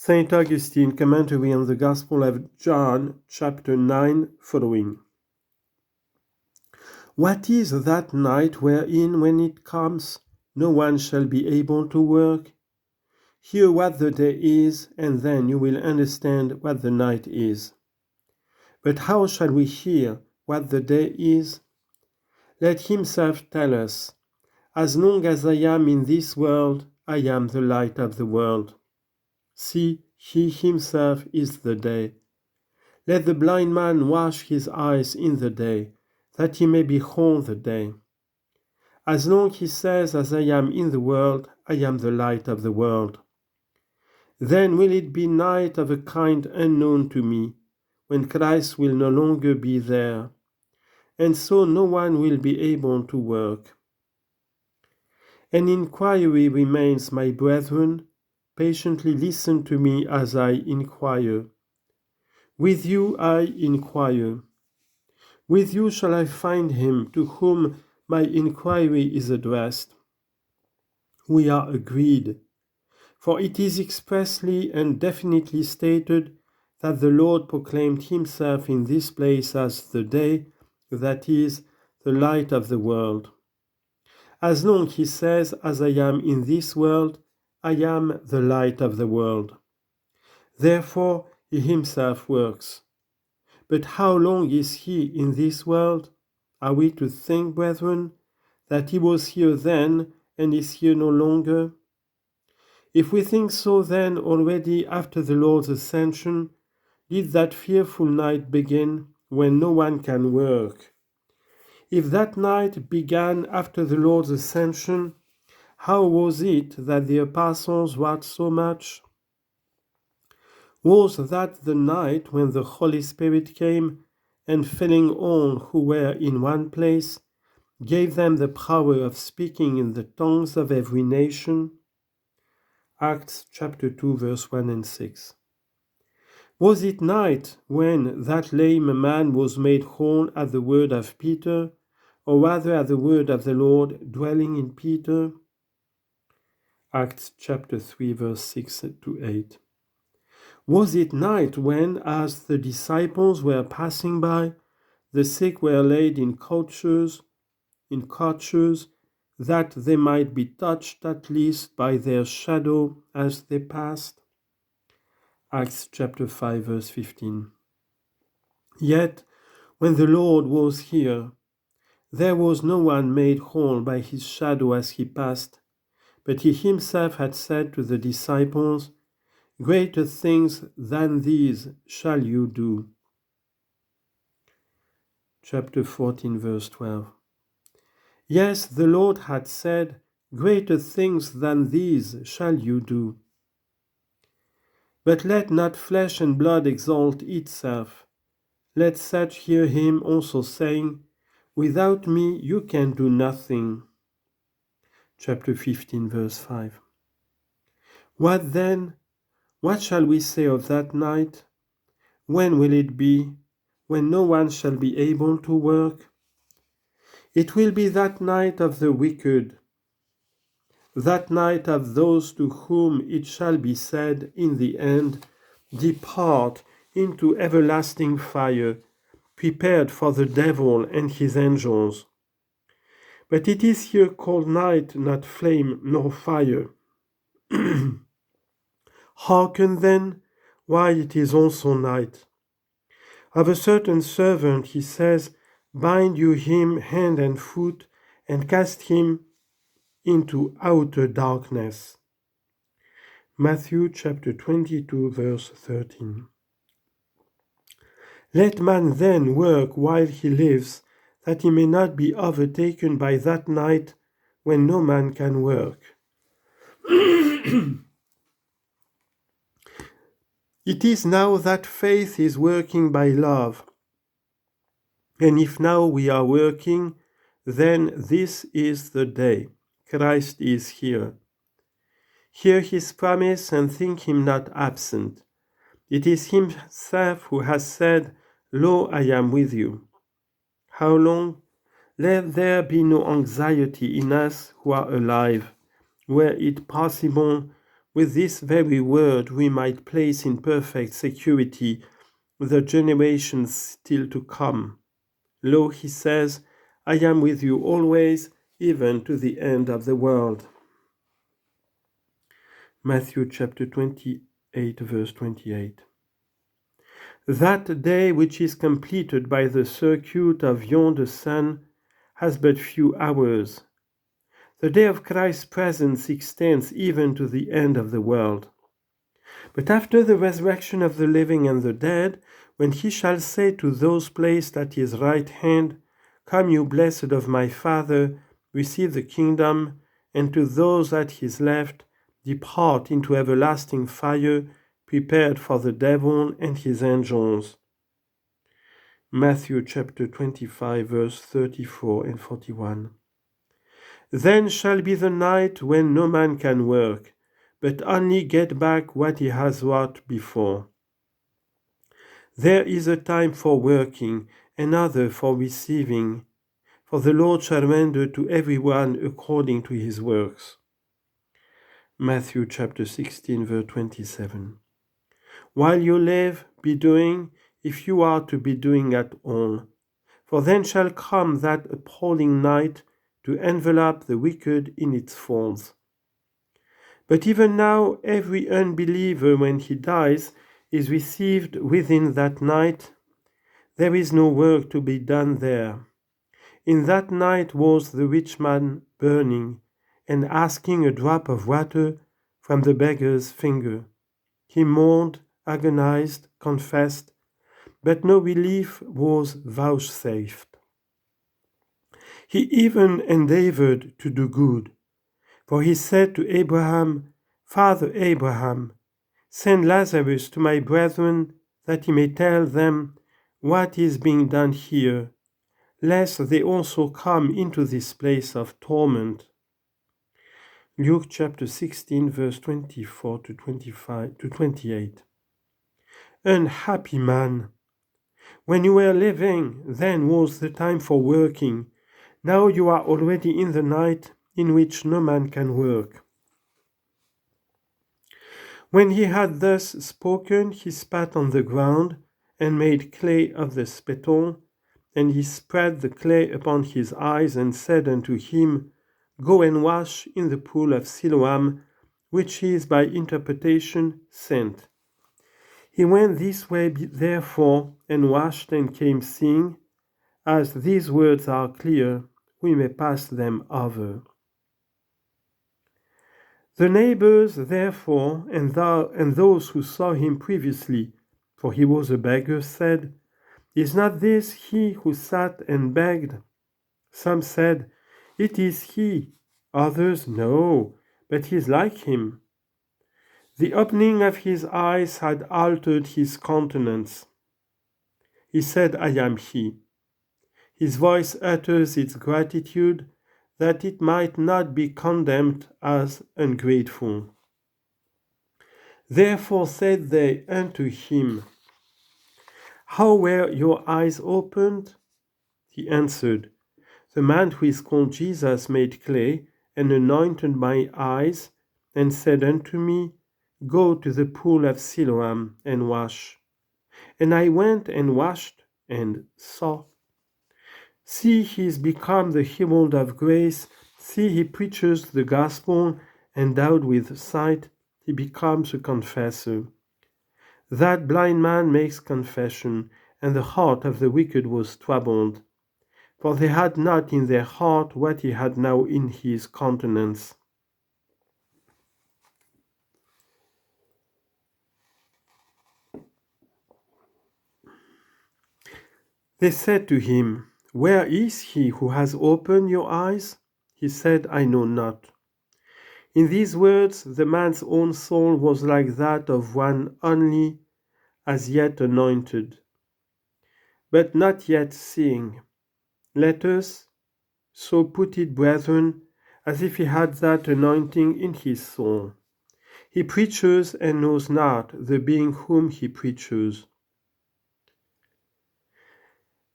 St. Augustine, commentary on the Gospel of John, chapter 9, following. What is that night wherein, when it comes, no one shall be able to work? Hear what the day is, and then you will understand what the night is. But how shall we hear what the day is? Let himself tell us, as long as I am in this world, I am the light of the world. See, he himself is the day. Let the blind man wash his eyes in the day, that he may behold the day. As long he says, as I am in the world, I am the light of the world. Then will it be night of a kind unknown to me, when Christ will no longer be there, and so no one will be able to work. An inquiry remains, my brethren. Patiently listen to me as I inquire. With you I inquire. With you shall I find him to whom my inquiry is addressed. We are agreed, for it is expressly and definitely stated that the Lord proclaimed himself in this place as the day, that is, the light of the world. As long, he says, as I am in this world, I am the light of the world. Therefore, he himself works. But how long is he in this world? Are we to think, brethren, that he was here then and is here no longer? If we think so, then already after the Lord's ascension, did that fearful night begin when no one can work? If that night began after the Lord's ascension, how was it that the apostles wrought so much? Was that the night when the Holy Spirit came and, filling all who were in one place, gave them the power of speaking in the tongues of every nation? Acts chapter 2, verse 1 and 6. Was it night when that lame man was made whole at the word of Peter, or rather at the word of the Lord dwelling in Peter? Acts chapter 3, verse 6 to 8. Was it night when, as the disciples were passing by, the sick were laid in couches, that they might be touched at least by their shadow as they passed? Acts chapter 5, verse 15. Yet, when the Lord was here, there was no one made whole by his shadow as he passed, but he himself had said to the disciples, "Greater things than these shall you do." Chapter 14, verse 12. Yes, the Lord had said, "Greater things than these shall you do." But let not flesh and blood exalt itself. Let such hear him also saying, "Without me you can do nothing." Chapter 15, verse 5. What then? What shall we say of that night? When will it be? When no one shall be able to work? It will be that night of the wicked, that night of those to whom it shall be said in the end, "Depart into everlasting fire, prepared for the devil and his angels." But it is here called night, not flame nor fire. Hearken then, why it is also night. Of a certain servant he says, "Bind you him hand and foot, and cast him into outer darkness." Matthew chapter 22, verse 13. Let man then work while he lives, that he may not be overtaken by that night when no man can work. It is now that faith is working by love. And if now we are working, then this is the day. Christ is here. Hear his promise and think him not absent. It is himself who has said, "Lo, I am with you." How long? Let there be no anxiety in us who are alive. Were it possible, with this very word we might place in perfect security the generations still to come. Lo, he says, I am with you always, even to the end of the world. Matthew chapter 28, verse 28. That day which is completed by the circuit of yonder sun has but few hours. The day of Christ's presence extends even to the end of the world. But after the resurrection of the living and the dead, when he shall say to those placed at his right hand, Come, you blessed of my Father, receive the kingdom, and to those at his left, depart into everlasting fire, prepared for the devil and his angels. Matthew chapter 25, verse 34 and 41. Then shall be the night when no man can work, but only get back what he has wrought before. There is a time for working, another for receiving, for the Lord shall render to every one according to his works. Matthew chapter 16, verse 27. While you live, be doing, if you are to be doing at all. For then shall come that appalling night to envelop the wicked in its folds. But even now, every unbeliever, when he dies, is received within that night. There is no work to be done there. In that night was the rich man burning and asking a drop of water from the beggar's finger. He mourned, agonized, confessed, but no relief was vouchsafed. He even endeavored to do good, for he said to Abraham, Father Abraham, send Lazarus to my brethren, that he may tell them what is being done here, lest they also come into this place of torment. Luke chapter 16, verse 24 to 25 to 28. Unhappy man! When you were living, then was the time for working. Now you are already in the night in which no man can work. When he had thus spoken, he spat on the ground and made clay of the spittle, and he spread the clay upon his eyes and said unto him, Go and wash in the pool of Siloam, which is by interpretation sent. He went this way therefore and washed and came seeing. As these words are clear, we may pass them over. The neighbours, therefore, and those who saw him previously, for he was a beggar, said, Is not this he who sat and begged? Some said, It is he. Others, No, but he is like him. The opening of his eyes had altered his countenance. He said, I am he. His voice utters its gratitude, that it might not be condemned as ungrateful. Therefore said they unto him, How were your eyes opened? He answered, The man who is called Jesus made clay, and anointed my eyes, and said unto me, Go to the pool of Siloam and wash. And I went and washed, and saw. See, he is become the herald of grace. See, he preaches the gospel, endowed with sight, he becomes a confessor. That blind man makes confession, and the heart of the wicked was troubled. For they had not in their heart what he had now in his countenance. They said to him, Where is he who has opened your eyes? He said, I know not. In these words, the man's own soul was like that of one only as yet anointed, but not yet seeing. Let us so put it, brethren, as if he had that anointing in his soul. He preaches and knows not the being whom he preaches.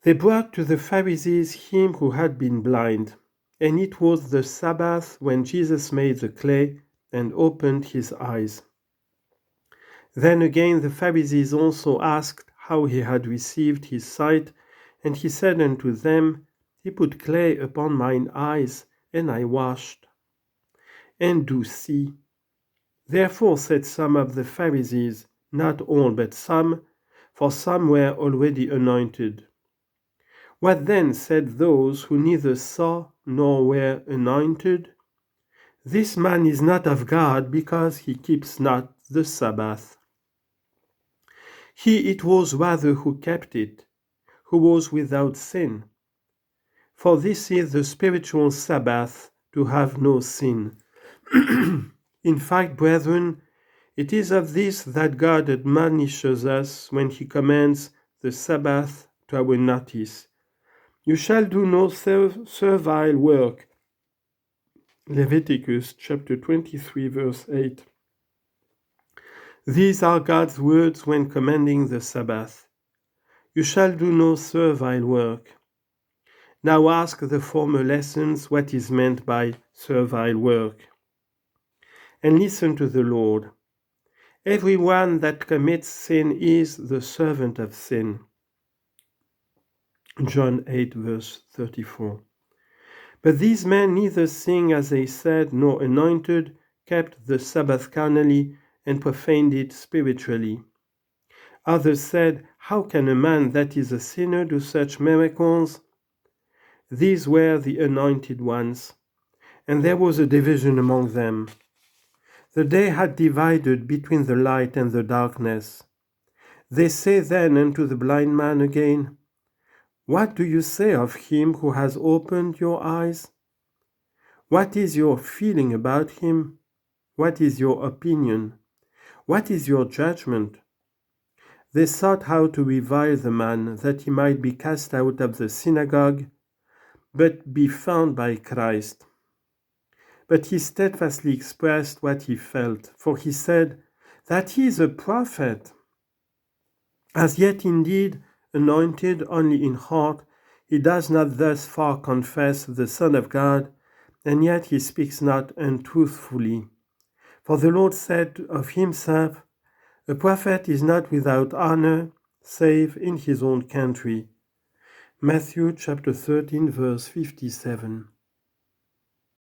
They brought to the Pharisees him who had been blind, and it was the Sabbath when Jesus made the clay and opened his eyes. Then again the Pharisees also asked how he had received his sight, and he said unto them, He put clay upon mine eyes, and I washed, and do see. Therefore said some of the Pharisees, not all but some, for some were already anointed. What then said those who neither saw nor were anointed? This man is not of God, because he keeps not the Sabbath. He it was rather who kept it, who was without sin. For this is the spiritual Sabbath, to have no sin. In fact, brethren, it is of this that God admonishes us when he commands the Sabbath to our notice. You shall do no servile work. Leviticus chapter 23, verse 8. These are God's words when commanding the Sabbath. You shall do no servile work. Now ask the former lessons what is meant by servile work. And listen to the Lord. Everyone that commits sin is the servant of sin. John 8, verse 34. But these men neither sing as they said, nor anointed, kept the Sabbath carnally, and profaned it spiritually. Others said, How can a man that is a sinner do such miracles? These were the anointed ones, and there was a division among them. The day had divided between the light and the darkness. They say then unto the blind man again, What do you say of him who has opened your eyes? What is your feeling about him? What is your opinion? What is your judgment? They sought how to revile the man, that he might be cast out of the synagogue, but be found by Christ. But he steadfastly expressed what he felt, for he said, That he is a prophet. As yet indeed, anointed only in heart, he does not thus far confess the Son of God, and yet he speaks not untruthfully. For the Lord said of himself, A prophet is not without honor, save in his own country. Matthew chapter 13, verse 57.